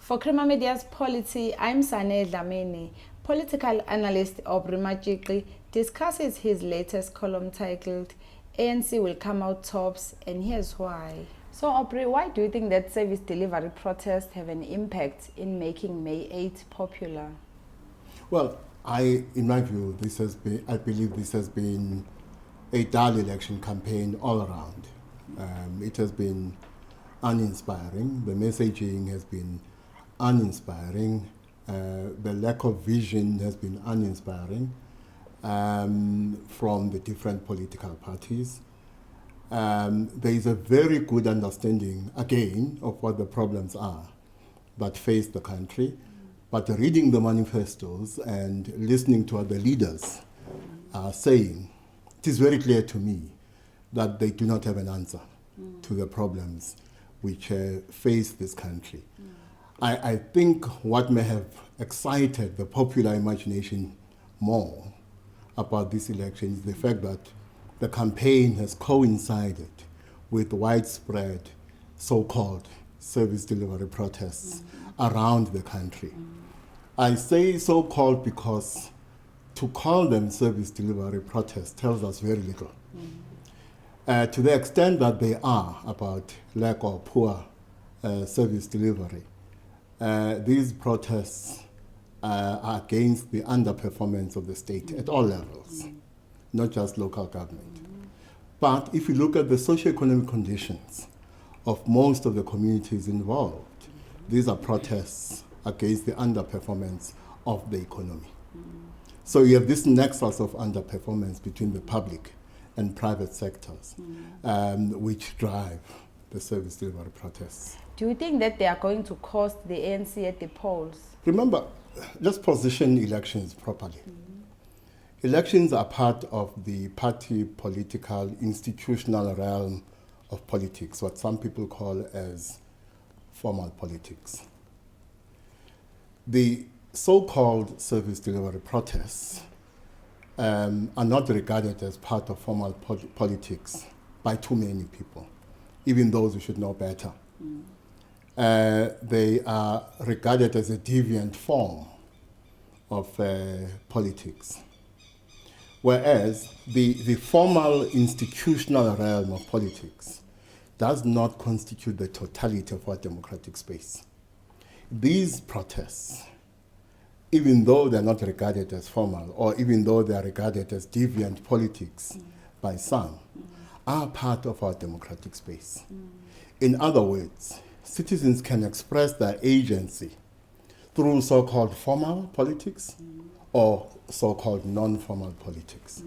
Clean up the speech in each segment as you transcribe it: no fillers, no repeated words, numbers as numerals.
For Crema Media's Polity, I'm Sane Dlamini. Political analyst Aubrey Majikli discusses his latest column titled ANC Will Come Out Tops, and here's why. So Aubrey, why do you think that service delivery protests have an impact in making May 8 popular? Well, in my view, I believe this has been a dull election campaign all around. It has been uninspiring. The messaging has been uninspiring. The lack of vision has been uninspiring from the different political parties. There is a very good understanding, again, of what the problems are that face the country. But reading the manifestos and listening to what the leaders are saying, it is very clear to me that they do not have an answer to the problems which face this country. I think what may have excited the popular imagination more about this election is the fact that the campaign has coincided with widespread so-called service delivery protests around the country. I say so-called because to call them service delivery protests tells us very little. To the extent that they are about lack or poor service delivery, these protests are against the underperformance of the state at all levels, not just local government. But if you look at the socio-economic conditions of most of the communities involved, these are protests against the underperformance of the economy. So you have this nexus of underperformance between the public and private sectors, which drive the service delivery protests. Do you think that they are going to cost the ANC at the polls? Remember, let's position elections properly. Elections are part of the party political institutional realm of politics, what some people call as formal politics. The so-called service delivery protests are not regarded as part of formal politics by too many people, even those who should know better. They are regarded as a deviant form of politics. Whereas the formal institutional realm of politics does not constitute the totality of our democratic space. These protests, even though they're not regarded as formal, or even though they are regarded as deviant politics by some, are part of our democratic space. In other words, citizens can express their agency through so-called formal politics or so-called non-formal politics.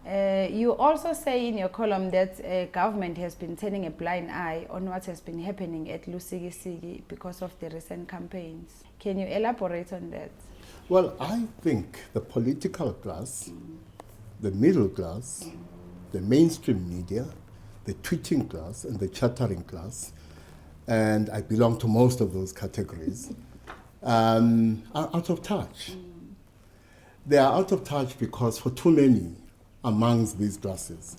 You also say in your column that government has been turning a blind eye on what has been happening at Lusikisiki because of the recent campaigns. Can you elaborate on that? Well, I think the political class, the middle class, the mainstream media, the tweeting class and the chattering class, and I belong to most of those categories, are out of touch. They are out of touch because for too many amongst these classes,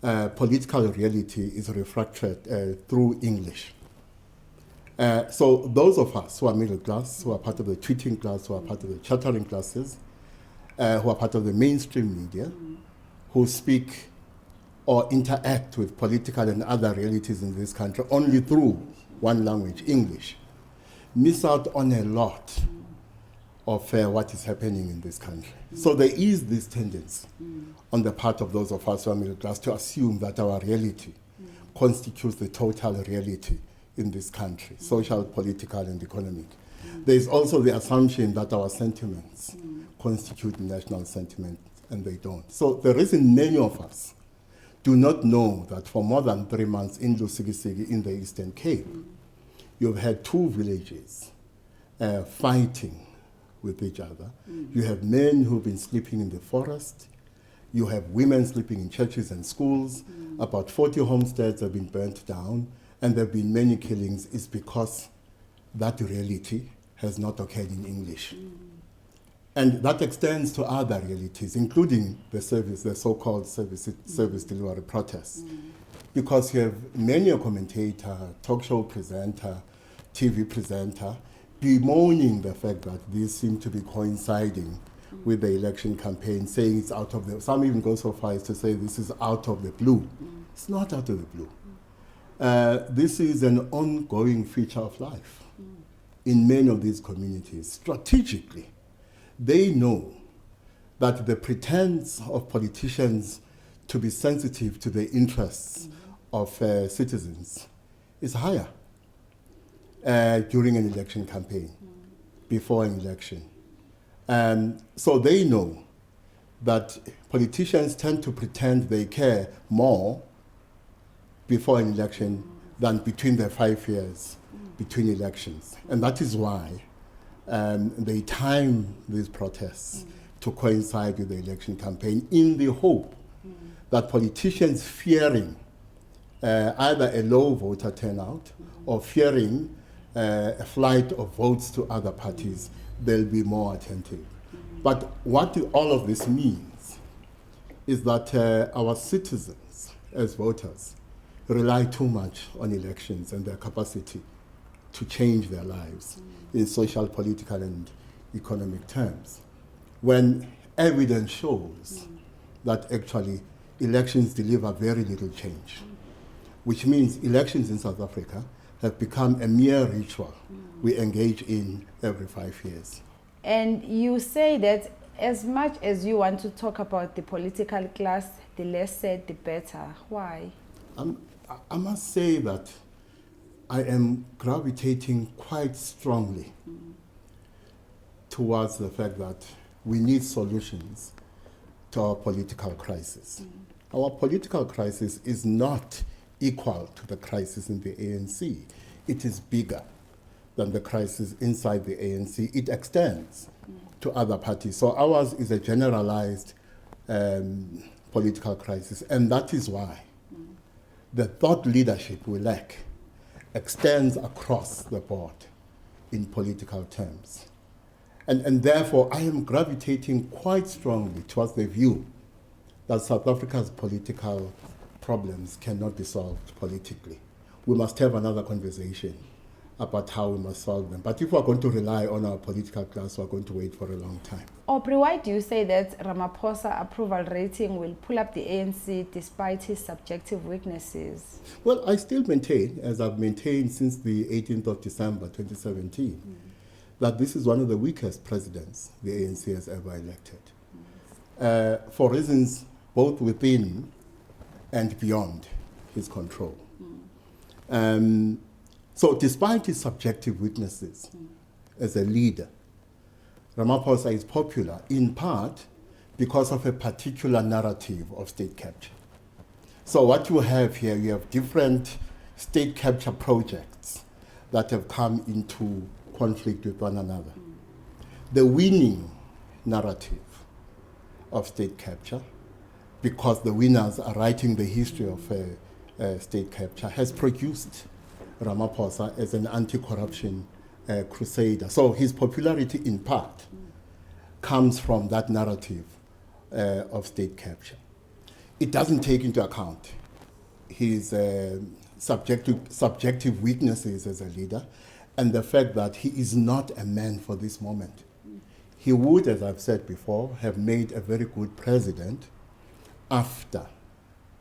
political reality is refracted through English. So those of us who are middle class, who are part of the tweeting class, who are part of the chattering classes, who are part of the mainstream media, who speak or interact with political and other realities in this country only through one language, English, miss out on a lot of what is happening in this country. So there is this tendency on the part of those of us who are middle class to assume that our reality constitutes the total reality in this country, social, political, and economic. There is also the assumption that our sentiments constitute national sentiment, and they don't. So the reason many of us do not know that for more than 3 months in Lusikisiki in the Eastern Cape, you've had two villages fighting with each other. You have men who've been sleeping in the forest. You have women sleeping in churches and schools. About 40 homesteads have been burnt down, and there have been many killings. It's because that reality has not occurred in English. And that extends to other realities, including the so-called service delivery protests. Because you have many a commentator, talk show presenter, TV presenter, bemoaning the fact that these seem to be coinciding with the election campaign, saying it's out of the, some even go so far as to say this is out of the blue. It's not out of the blue. This is an ongoing feature of life in many of these communities. Strategically, they know that the pretense of politicians to be sensitive to the interests of citizens is higher during an election campaign, before an election. So they know that politicians tend to pretend they care more before an election than between the 5 years between elections. And that is why they time these protests to coincide with the election campaign in the hope that politicians fearing either a low voter turnout or fearing a flight of votes to other parties, they'll be more attentive. But what all of this means is that our citizens, as voters, rely too much on elections and their capacity to change their lives in social, political, and economic terms, when evidence shows that actually elections deliver very little change, which means elections in South Africa have become a mere ritual we engage in every 5 years. And you say that as much as you want to talk about the political class, the less said, the better. Why? I must say that I am gravitating quite strongly towards the fact that we need solutions to our political crisis. Our political crisis is not equal to the crisis in the ANC. It is bigger than the crisis inside the ANC. It extends to other parties. So ours is a generalized political crisis, and that is why the thought leadership we lack extends across the board in political terms. And therefore, I am gravitating quite strongly towards the view that South Africa's political problems cannot be solved politically. We must have another conversation about how we must solve them. But if we're going to rely on our political class, we're going to wait for a long time. Aubrey, why do you say that Ramaphosa approval rating will pull up the ANC despite his subjective weaknesses? Well, I still maintain, as I've maintained since the 18th of December 2017, that this is one of the weakest presidents the ANC has ever elected, for reasons both within and beyond his control. So despite his subjective weaknesses as a leader, Ramaphosa is popular in part because of a particular narrative of state capture. So what you have here, you have different state capture projects that have come into conflict with one another. The winning narrative of state capture, because the winners are writing the history of state capture, has produced Ramaphosa as an anti-corruption crusader. So his popularity in part comes from that narrative of state capture. It doesn't take into account his subjective weaknesses as a leader and the fact that he is not a man for this moment. He would, as I've said before, have made a very good president after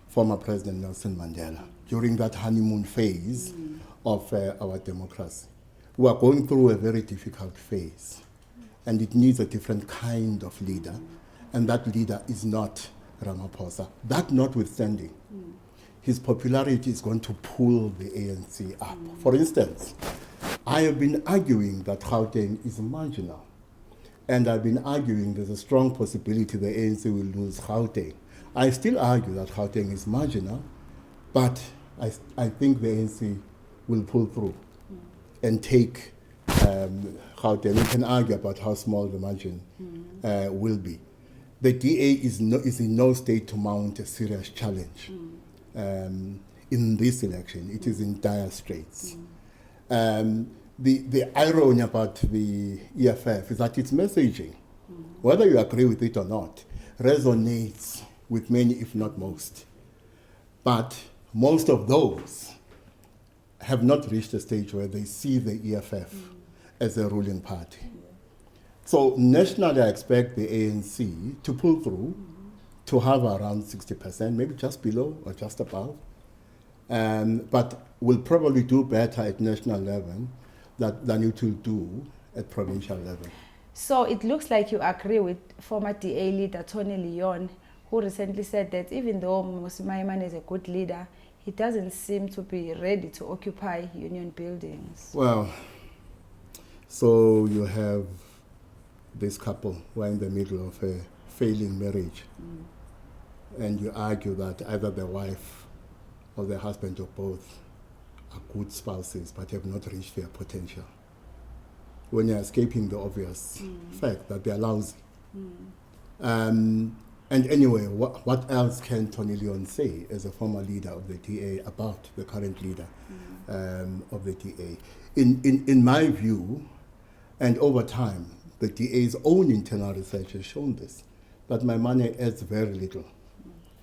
former President Nelson Mandela, during that honeymoon phase of our democracy. We are going through a very difficult phase, and it needs a different kind of leader, and that leader is not Ramaphosa. That notwithstanding, his popularity is going to pull the ANC up. For instance, I have been arguing that Gauteng is marginal, and I've been arguing there's a strong possibility the ANC will lose Gauteng. I still argue that Gauteng is marginal, but I think the ANC will pull through and take Gauteng. We can argue about how small the margin will be. The DA is in no state to mount a serious challenge in this election. It is in dire straits. The irony about the EFF is that its messaging, whether you agree with it or not, resonates with many, if not most. But most of those have not reached a stage where they see the EFF as a ruling party. So nationally, I expect the ANC to pull through, to have around 60%, maybe just below or just above. But will probably do better at national level than it will do at provincial level. So it looks like you agree with former DA leader Tony Leon, who recently said that even though Mmusi Maimane is a good leader, he doesn't seem to be ready to occupy union buildings. Well, so you have this couple who are in the middle of a failing marriage, and you argue that either the wife or the husband or both are good spouses but have not reached their potential, when you're escaping the obvious fact that they're lousy. And anyway, what else can Tony Leon say as a former leader of the DA about the current leader of the DA? In my view, and over time, the DA's own internal research has shown this, that Maimane adds very little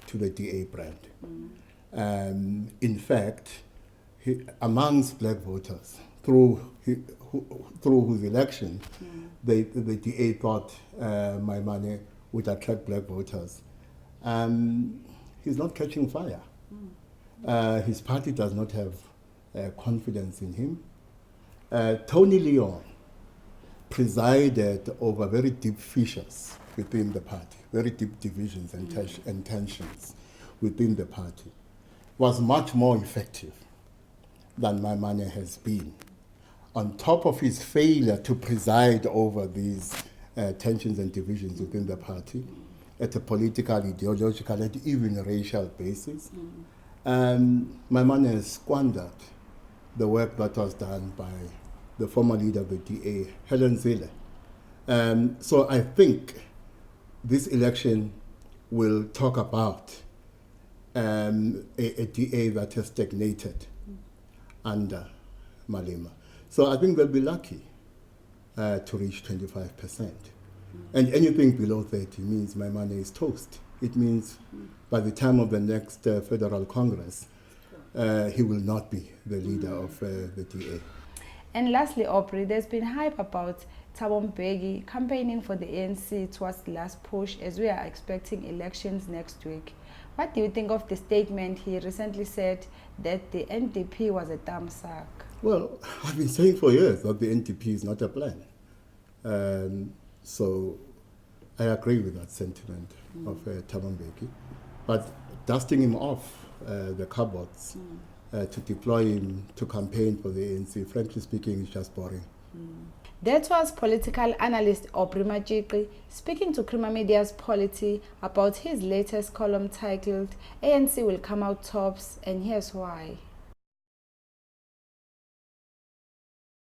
to the DA brand. In fact, amongst black voters, through his election, the DA thought Maimane would attract black voters. He's not catching fire. His party does not have confidence in him. Tony Leon presided over very deep fissures within the party, very deep divisions and tensions within the party, was much more effective than Maimane has been. On top of his failure to preside over these tensions and divisions within the party at a political, ideological, and even racial basis, Maimane has squandered the work that was done by the former leader of the DA, Helen Zille. So I think this election will talk about a DA that has stagnated under Malema. So I think they'll be lucky to reach 25%. And anything below 30 means Maimane is toast. It means by the time of the next Federal Congress, he will not be the leader of the DA. And lastly, Aubrey, there's been hype about Thabo Mbeki campaigning for the ANC towards the last push as we are expecting elections next week. What do you think of the statement he recently said that the NDP was a dumb sack? Well, I've been saying for years that the NDP is not a plan. So I agree with that sentiment of Thabo Mbeki. But dusting him off the cupboards to deploy him to campaign for the ANC, frankly speaking, is just boring. That was political analyst Aubrey Majiqi speaking to Crema Media's Polity about his latest column titled ANC Will Come Out Tops, and here's why.